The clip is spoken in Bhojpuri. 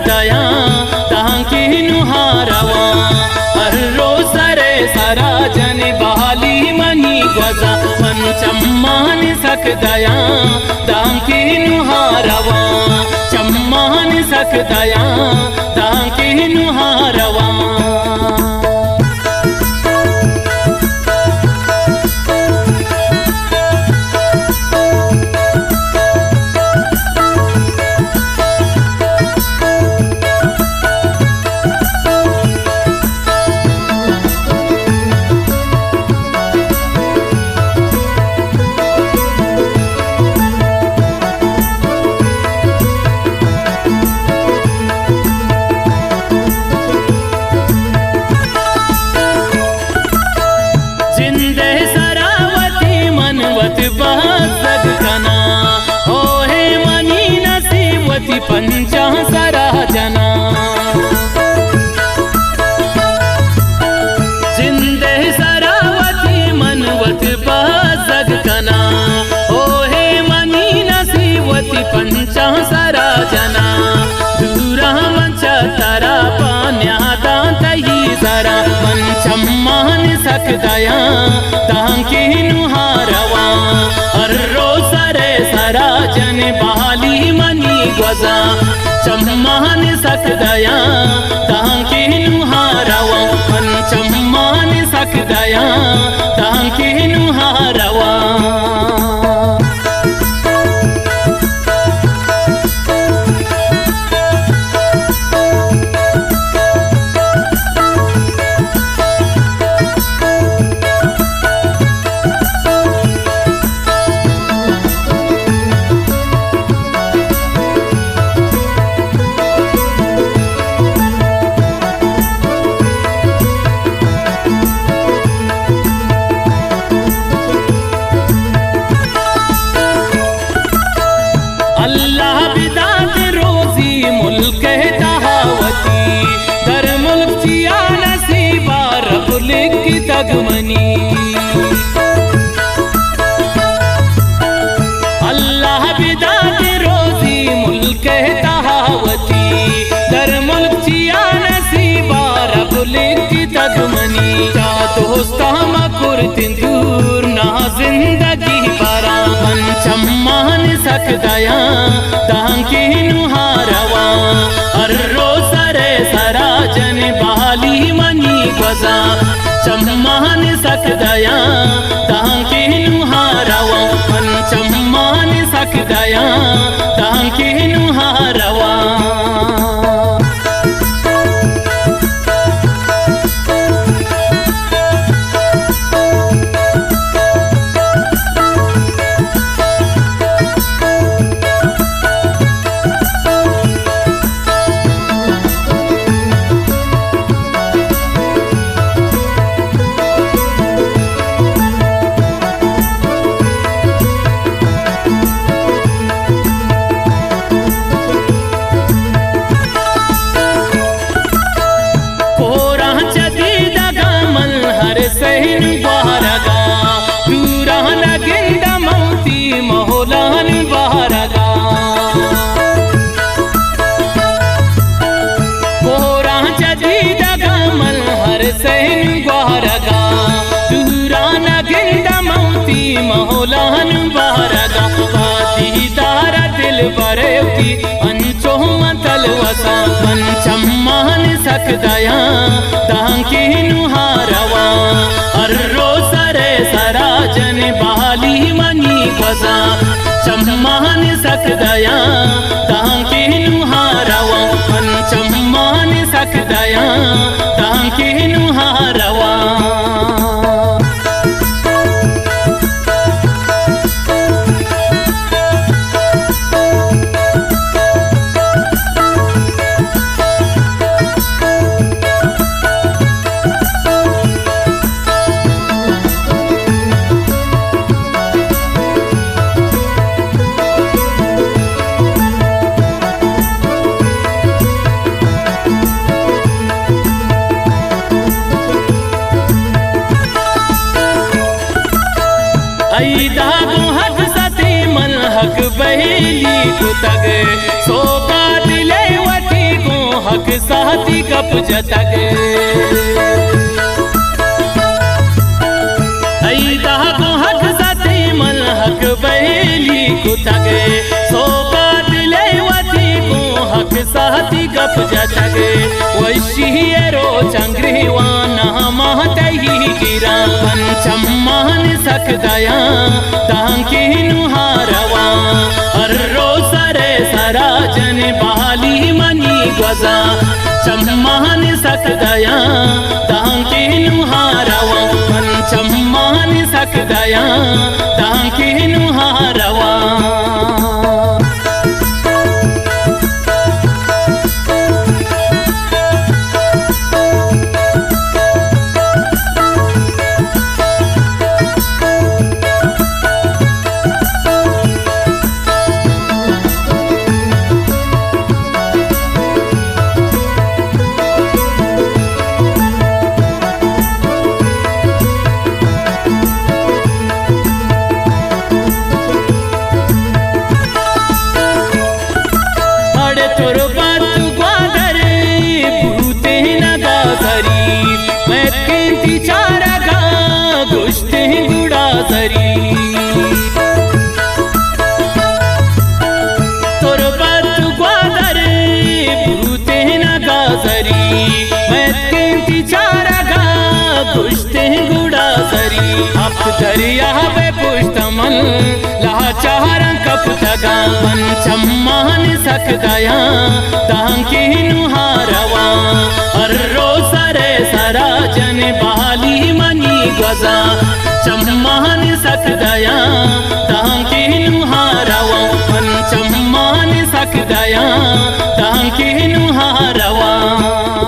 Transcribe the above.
सकदया तांकी नुहारवा हर रोज सरे सरा जन बहाली मनी गजा चम्मान सकदया तांकी नुहारवा चम्मान सकदया तांकी नुहारवा पंचा सरा जना जिंदे सरावती मनवत बाजग कना ओ हे मनी नसीवती पंचा सरा जना दूरा मंचा तारा पान्या दांतही जरा पंचम्मान सकदया तांकी नुहारवा हर रोज सरे सरा जन बहाली मनी गजा चम्मान सकदया तांकी नुहारवा चम्मान सकदया तांकी नुहारवा तगमनी अल्लाह बिदात रोजी मुल्क तहावती दर मुल्क चिया नसीबा रब लिख तगमनी चा दोस्ता मकुर दूर ना जिंदगी पारा पंचम्मान सकदया तांकी नुहारवा हर रोज सरे सरा जन बहाली मनी गजा चम्मान सकदया तांकी नुहारवा चम्मान सकदया तांकी नुहारवा मौलान बारगा पाती तारा दिल बरेवती अंचो मतल वसा पंचम्मान सकदया तांकी नुहारवा हर रोज सरे सरा जन बहाली मनी गजा चम्मान सकदया तांकी नुहारवा पंचम्मान सकदया तांकी नुहारवा बहेली को तग सो का दिले वठी को साथी गप जतगे ऐदा को हक साथी मन हक बहेली कुतगे सोका दिले वती को हक साथी गप जतगे वैशियरो चंग्रीवाना महतही गिरा पंचम महन सकदया तांकी नुहारवा अर्रो सरे सराजन बाली मनी ग्वजा चम्मान सकदया तांकी नुहारवा पंचम्मान सकदया तांकी नुहारवा दरिया बे पुष्टमन लाचार कप तगा पंचम्मान सकदया तांकी नुहारवा अर्रो सरे सराजन बाली मनी ग्वजा चम्मान सकदया